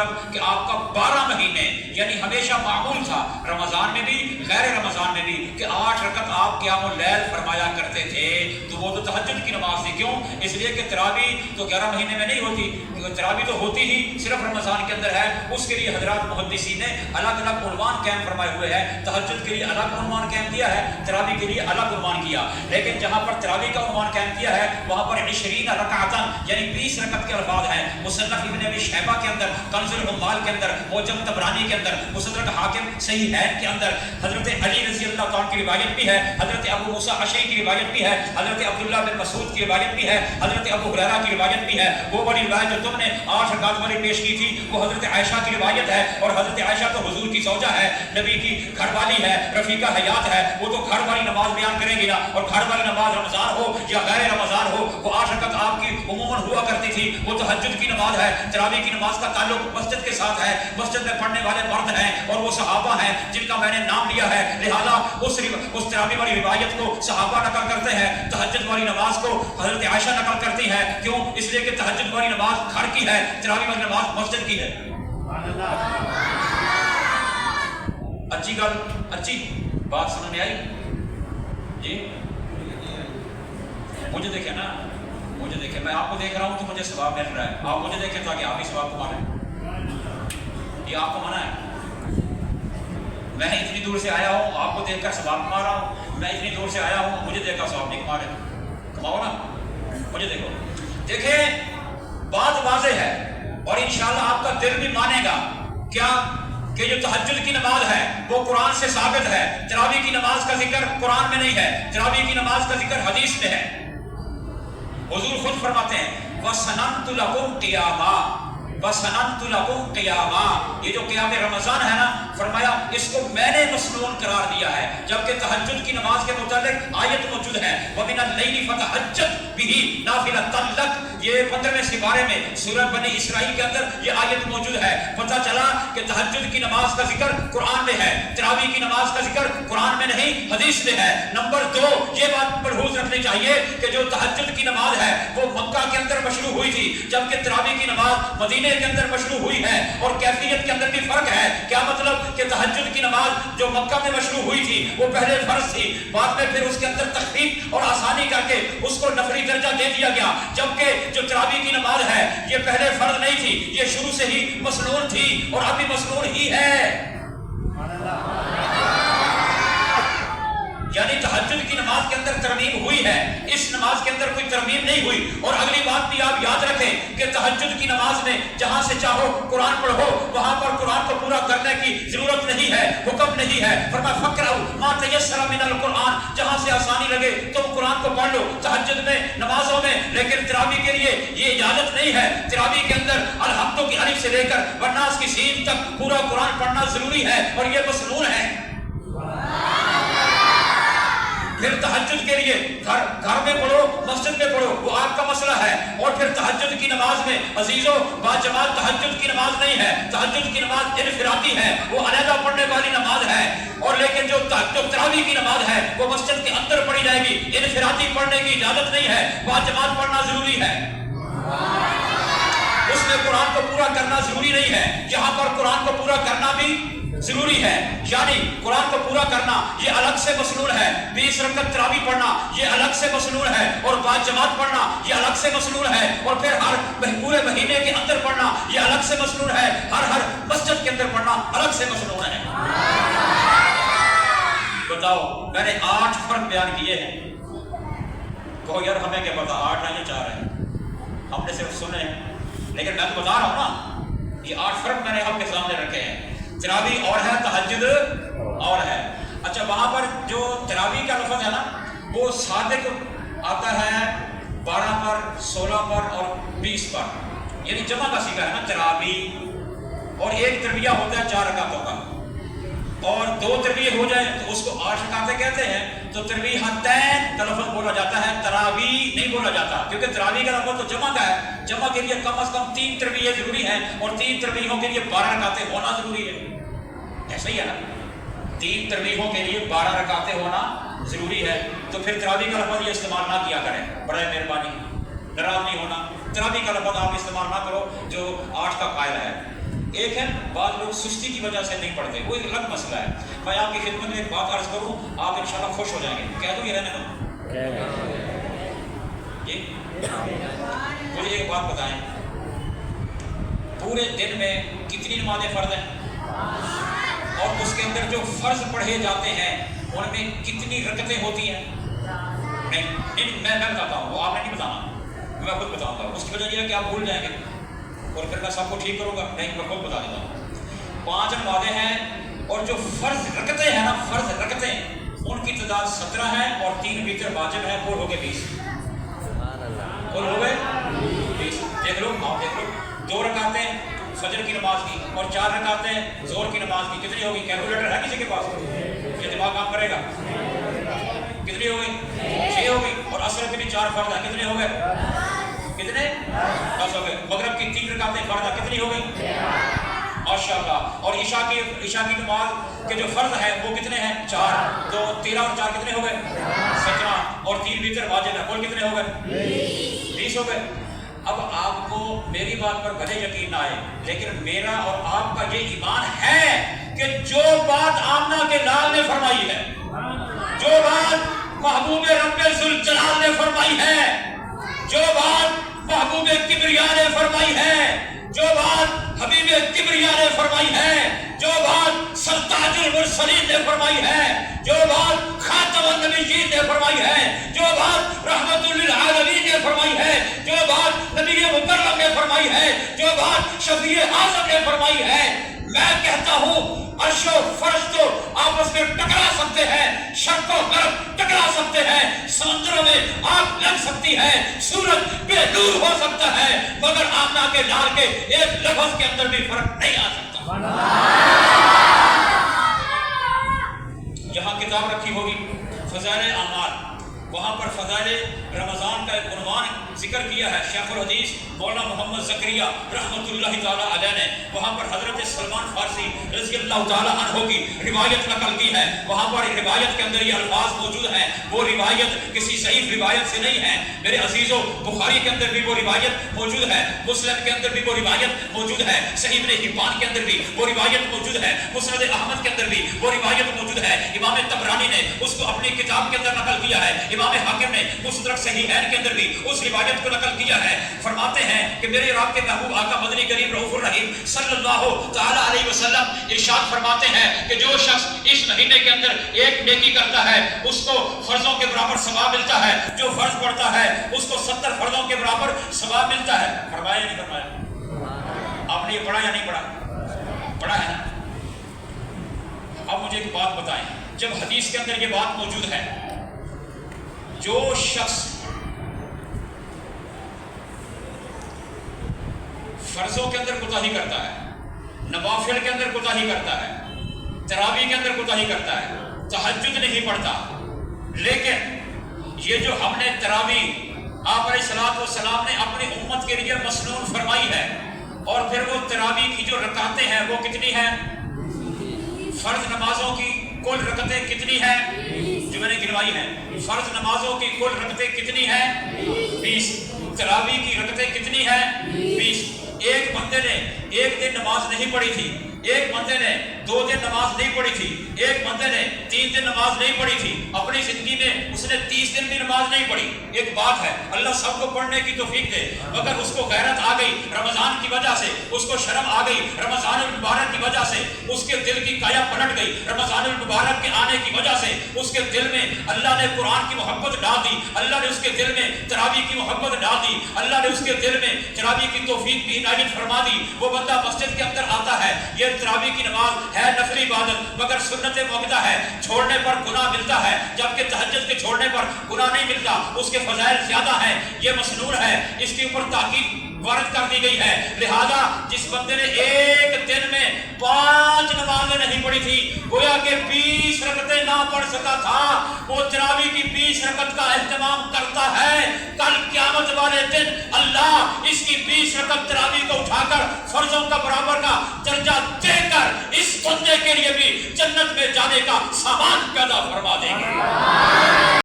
مطلب کہ آپ کا 12 مہینے یعنی ہمیشہ معمول تھا، رمضان میں بھی غیر رمضان میں بھی، کہ 8 رکعت آپ قیام اللیل فرمایا کرتے تھے، تو وہ تو تہجد کی نماز تھی۔ کیوں؟ اس لیے کہ تراویح تو 11 مہینے میں نہیں ہوتی، تراویح تو ہوتی ہی صرف رمضان کے اندر ہے۔ اس کے لیے حضرات محدثین نے الگ الگ عنوان قائم فرمائے ہوئے ہیں، تہجد کے لیے الگ عنوان قائم کیا ہے، تراویح کے لیے الگ عنوان کیا۔ لیکن جہاں پر تراویح کا عنوان قائم کیا ہے وہاں پر 20 رکعتاً یعنی 20 رکعت کے الفاظ ہیں۔ مصنف ابن ابی شیبہ کے اندر، کنز العمال کے اندر، معجم طبرانی کے اندر، مستدرک حاکم صحیحین کے اندر حضرت علی رضی اللہ تعالیٰ کی روایت بھی ہے، حضرت ابو موسیٰ اشعری کی روایت بھی ہے، حضرت عبداللہ بن مسعود کی روایت بھی ہے، حضرت ابو ہریرہ کی روایت بھی ہے۔ وہ والی روایت جو تم نے 8 رکعت والی پیش کی تھی وہ حضرت عائشہ کی روایت ہے، اور حضرت عائشہ تو حضور کی زوجہ ہے، نبی کی گھر والی ہے، رفیقہ حیات ہے، وہ تو گھر والی نماز بیان کریں گی نا۔ اور گھر والی نماز رمضان ہو یا غیر رمضان ہو وہ 8 رکعت آپ کی عموماً ہوا کرتی تھی، وہ تہجد کی نماز ہے۔ تراویح کی نماز کا تعلق مسجد کے ساتھ ہے، مسجد میں پڑھنے والے مرد ہیں اور وہ صحابہ ہیں جن کا میں نے نام لیا ہے، لہذا اس تراویح والی روایت کو صحابہ نقل کرتے ہیں، تہجد والی نماز کو حضرت عائشہ نقل کرتی ہے۔ کیوں؟ اس لیے کہ تہجد والی نماز گھر کی ہے، تراویح والی نماز مسجد کی ہے۔ اچھی گل، اچھی بات سمجھ میں آئی جی؟ مجھے دیکھیں نا، مجھے دیکھیں، میں آپ کو دیکھ رہا ہوں تو مجھے ثواب مل رہا ہے، آپ مجھے دیکھیں تاکہ آپ بھی ثواب کو مانیں۔ یہ آپ کو منع ہے؟ میں اتنی دور سے آیا ہوں، آپ کو دیکھ کر ثواب کما رہا ہوں، میں اتنی دور سے آیا ہوں، مجھے دیکھ کر ثواب نہیں کما رہے، کماؤ نا، مجھے دیکھو۔ دیکھیں بات واضح ہے اور انشاءاللہ آپ کا دل بھی مانے گا کیا کہ جو تہجد کی نماز ہے وہ قرآن سے ثابت ہے، تراویح کی نماز کا ذکر قرآن میں نہیں ہے، تراویح کی نماز کا ذکر حدیث میں ہے۔ حضور خود فرماتے ہیں وَسَنَنْتُ لَكُمْ قِيَامًا، وَسَنَنْتُ لَكُمْ قِيَامًا، یہ جو قیام رمضان ہے نا، فرمایا اس کو میں نے مسنون قرار دیا ہے، جبکہ تہجد کی نماز کے متعلق آیت موجود ہے وَمِنَ اللَّيْلِ فَتَهَجَّدْ بِهِ نَافِلَةً لَكَ، یہ 15ویں سپارے میں سورہ بنی اسرائیل کے اندر یہ آیت موجود ہے۔ پتہ چلا کہ تہجد کی نماز کا ذکر قرآن میں ہے، تراویح کی نماز کا ذکر قرآن میں نہیں حدیث میں ہے۔ نمبر 2 یہ بات ملحوظ رکھنی چاہیے کہ جو تہجد کی نماز ہے وہ مکہ کے اندر مشروع ہوئی تھی، جبکہ تراویح کی نماز مدینے کے اندر مشروع ہوئی ہے، اور کیفیت کے اندر بھی فرق ہے۔ کیا مطلب کہ تہجد کی نماز جو مکہ میں مشروع ہوئی تھی وہ پہلے فرض تھی، بعد میں پھر اس کے اندر تخفیف اور آسانی کر کے اس کو نفلی درجہ دے دیا گیا، جبکہ جو تراویح کی نماز ہے یہ پہلے فرض نہیں تھی، یہ شروع سے ہی مسنون تھی اور ابھی مسنون ہی ہے۔ یعنی تہجد کی نماز کے اندر ترمیم ہوئی ہے، اس نماز کے اندر کوئی ترمیم نہیں ہوئی۔ اور اگلی بات بھی آپ یاد رکھیں کہ تہجد کی نماز میں جہاں سے چاہو قرآن پڑھو، وہاں پر قرآن کو پورا کرنے کی ضرورت نہیں ہے، حکم نہیں ہے۔ فرمایا فَقْرَؤْا مَا تَيَسَّرَ مِنَ الْقُرْآنِ، جہاں سے آسانی لگے تم قرآن کو پڑھ لو تہجد میں، نمازوں میں، لیکن تراویح کے لیے یہ اجازت نہیں ہے۔ تراویح کے اندر الحمد کی الف سے لے کر والناس کی سین تک پورا قرآن پڑھنا ضروری ہے اور یہ مسنون ہے۔ پھر تہجد کے لیے گھر میں پڑھو، مسجد میں پڑھو، وہ آپ کا مسئلہ ہے۔ اور پھر تہجد کی نماز میں عزیزو باجماعت تہجد کی نماز نہیں ہے، تہجد کی نماز انفرادی ہے، وہ علیحدہ پڑھنے والی نماز ہے۔ اور لیکن جو تراویح کی نماز ہے وہ مسجد کے اندر پڑھی جائے گی، انفرادی پڑھنے کی اجازت نہیں ہے، باجماعت پڑھنا ضروری ہے۔ اس میں قرآن کو پورا کرنا ضروری نہیں ہے، یہاں پر قرآن کو پورا کرنا بھی ضروری ہے، یعنی قرآن کو پورا کرنا یہ الگ سے مسنون ہے، 20 رکعت تراویح پڑھنا یہ الگ سے مسنون ہے، اور بعد جماعت پڑھنا یہ الگ سے مسنون ہے، اور پھر ہر پورے مہینے کے اندر پڑھنا یہ الگ سے مسنون ہے، ہر مسجد کے اندر پڑھنا الگ سے مسنون ہے۔ بتاؤ میں نے 8 فرق بیان کیے ہیں، کہو یار ہمیں کیا پتا 8 نہیں 4 ہے، ہم نے صرف سنے ہیں، لیکن میں تو بتا رہا ہوں نا یہ 8 فرق میں نے آپ کے سامنے رکھے ہیں۔ تراویح اور ہے، تہجد اور ہے۔ اچھا وہاں پر جو تراویح کا لفظ ہے نا وہ صادق آتا ہے 12 پر، 16 پر اور 20 پر، یعنی جمع کا صیغہ ہے نا تراویح، اور ایک تربیہ ہوتا ہے 4 رکعتوں کا، اور 2 تربیہ ہو جائے تو اس کو 8 رکعتیں کہتے ہیں، تو تربیحتین کا لفظ بولا جاتا ہے، تراویح نہیں بولا جاتا، کیونکہ تراویح کا لفظ تو جمع کا ہے، جمع کے لیے کم از کم 3 تربیہ ضروری ہیں، اور 3 تربیہوں کے لیے 12 رکعتیں ہونا ضروری ہے۔ ایسا ہی ہے نا، 3 تربیہوں کے لیے 12 رکعتیں ہونا ضروری ہے، تو پھر تراویح کا لفظ یہ استعمال نہ کیا کریں، برائے مہربانی، ناراض نہیں ہونا، تراویح کا لفظ آپ استعمال نہ کرو جو 8 کا قائل ہے۔ ایک ہے بعض لوگ سستی کی وجہ سے نہیں پڑھتے، وہ ایک الگ مسئلہ ہے. میں آپ کی خدمت میں ایک بات عرض کروں، آپ انشاءاللہ خوش ہو جائیں گے. کہہ دوں یہ رہنے دو؟ جی مجھے ایک بات بتائیں، پورے دن میں کتنی نمازیں فرض ہیں؟ اور اس کے اندر جو فرض پڑھے جاتے ہیں ان میں کتنی رکعتیں ہوتی ہیں؟ نہیں میں بتاتا ہوں، وہ آپ نے نہیں بتانا، میں خود بتاؤں گا. اس کی وجہ یہ ہے کہ آپ بھول جائیں گے اور پھر میں سب کو ٹھیک کروں گا. نہیں، میں خود بتا دیتا ہوں. 5 نمازیں ہیں اور جو فرض رکعتیں ہیں نا، فرض رکعتیں ان کی تعداد 17 ہے اور 3 وتر واجب ہے، وہ ہو گئے 20. اور ہو گئے 20. دیکھ لو، آپ دیکھ لو، 2 رکعتیں فجر کی نماز کی اور 4 رکعتیں ظہر کی نماز کی. کتنی ہوگی؟ کیلکولیٹر ہے کسی کے پاس؟ یہ دماغ کام کرے گا. کتنی ہو گئی؟ 6 ہو گئی. اور عصر کے بھی 4 فرض ہے، کتنے ہو گئے؟ کتنے؟ 10 ہو گئے. مغرب کی 3 رکعتیں فرض ہے، کتنی ہو گئی؟ ماشاءاللہ. اور عشاء کی نماز کے جو فرض ہے وہ کتنے ہیں؟ 4. تو 13 اور 4 کتنے ہو گئے؟ 17. اور 3 وتر واجب ہے، کل کتنے ہو گئے؟ 20 ہو گئے. اب آپ کو میری بات پر بھلے یقین نہ آئے، لیکن میرا اور آپ کا یہ ایمان ہے کہ جو بات آمنہ کے لال نے فرمائی ہے، جو بات محبوب رب ذوالجلال نے فرمائی ہے، جو بات محبوب کبریا نے فرمائی ہے، جو بات حبیب کبریا نے فرمائی ہے، جو بات سرتاج المرسلین نے فرمائی ہے، جو بات خاتم النبیین نے فرمائی ہے، جو بات رحمت للعالمین نے فرمائی ہے، جو بات نبی مکرم نے فرمائی ہے، جو بات شفیع اعظم نے فرمائی ہے، میں کہتا ہوں عرش و فرش تو آپس میں ٹکرا سکتے ہیں، شرق و غرب ٹکرا سکتے ہیں، سمندروں میں آگ لگ سکتی ہے، سورج بے نور ہو سکتا ہے، مگر آمنہ کے لال کے ایک لفظ کے اندر بھی فرق نہیں آ سکتا. جہاں کتاب رکھی ہوگی فضائل اعمال، وہاں پر فضائل رمضان کا ایک عنوان ذکر کیا ہے شیخ الحدیث مولانا محمد زکریا رحمۃ اللہ تعالیٰ علیہ نے. وہاں پر حضرت سلمان فارسی رضی اللہ تعالیٰ عنہ کی روایت نقل کی ہے. وہاں پر روایت کے اندر یہ الفاظ موجود ہیں، وہ روایت کسی صحیح روایت سے نہیں ہے میرے عزیزوں. بخاری کے اندر بھی وہ روایت موجود ہے، مسلم کے اندر بھی وہ روایت موجود ہے، صحیح ابن حبان کے اندر بھی وہ روایت موجود ہے، مسند احمد کے اندر بھی وہ روایت موجود ہے. امام طبرانی نے اس کو اپنی کتاب کے اندر نقل کیا ہے، امام حاکم نے مستدرک صحیحین کے اندر بھی اس روایت کو نقل کیا ہے. فرماتے ہیں کہ میرے رب کے محبوب آقا مدنی کریم رؤوف الرحیم صلی اللہ تعالی علیہ وسلم ارشاد فرماتے ہیں کہ جو شخص اس مہینے کے اندر ایک نیکی کرتا ہے اس کو فرضوں کے برابر ثواب ملتا ہے، جو فرض پڑھتا ہے اس کو 70 فرضوں کے برابر ثواب ملتا ہے. فرمایا یا نہیں فرمایا؟ آپ نے یہ پڑھا یا نہیں پڑھا؟ پڑھا ہے نا. اب مجھے ایک بات بتائیں، جب حدیث کے اندر یہ بات موجود ہے، جو شخص فرضوں کے اندر کوتاہی کرتا ہے، نوافل کے اندر کوتاہی کرتا ہے، تراویح کے اندر کوتاہی کرتا ہے، تہجد نہیں پڑھتا، لیکن یہ جو ہم نے تراویح آپ علیہ الصلوۃ والسلام نے اپنی امت کے لیے مسنون فرمائی ہے، اور پھر وہ تراویح کی جو رکعتیں ہیں وہ کتنی ہیں؟ فرض نمازوں کی کل رکعتیں کتنی ہیں جو میں نے گنوائی ہیں؟ فرض نمازوں کی کل رکعتیں کتنی ہیں؟ 20. تراویح کی رکعتیں کتنی ہیں؟ 20. ایک بندے نے ایک دن نماز نہیں پڑھی تھی، ایک بندے نے 2 دن نماز نہیں پڑھی تھی، ایک بندے نے 3 دن نماز نہیں پڑھی تھی، اپنی زندگی میں اس نے 30 دن بھی نماز نہیں پڑھی. ایک بات ہے، اللہ سب کو پڑھنے کی توفیق دے، مگر اس کو غیرت آ گئی رمضان کی وجہ سے، اس کو شرم آ گئی رمضان المبارک کی وجہ سے، اس کے دل کی کایا پلٹ گئی رمضان المبارک کے آنے کی وجہ سے، اس کے دل میں اللہ نے قرآن کی محبت ڈال دی، اللہ نے اس کے دل میں تراویح کی محبت ڈال دی، اللہ نے اس کے دل میں تراویح کی توفیق بھی عنایت فرما دی. وہ بندہ مسجد کے اندر آتا ہے، یہ تراویح کی نماز ہے نفلی عبادت مگر سنت موقدہ ہے، چھوڑنے پر گناہ ملتا ہے، جبکہ تہجد کے چھوڑنے پر گناہ نہیں ملتا، اس کے فضائل زیادہ ہیں، یہ مسنون ہے، اس کے اوپر تاکید وارد کر دی گئی ہے. لہذا جس بندے نے ایک دن میں 5 نمازیں نہیں پڑھی تھی، گویا کہ 20 رکعتیں نہ پڑھ سکا تھا، وہ تراویح کی 20 رکعت کا اہتمام کرتا ہے. کل قیامت والے دن اللہ اس کی 20 رکعت تراویح کو اٹھا کر فرضوں کا برابر کا درجہ دے کر اس بندے کے لیے بھی جنت میں جانے کا سامان پیدا فرما دیں گے.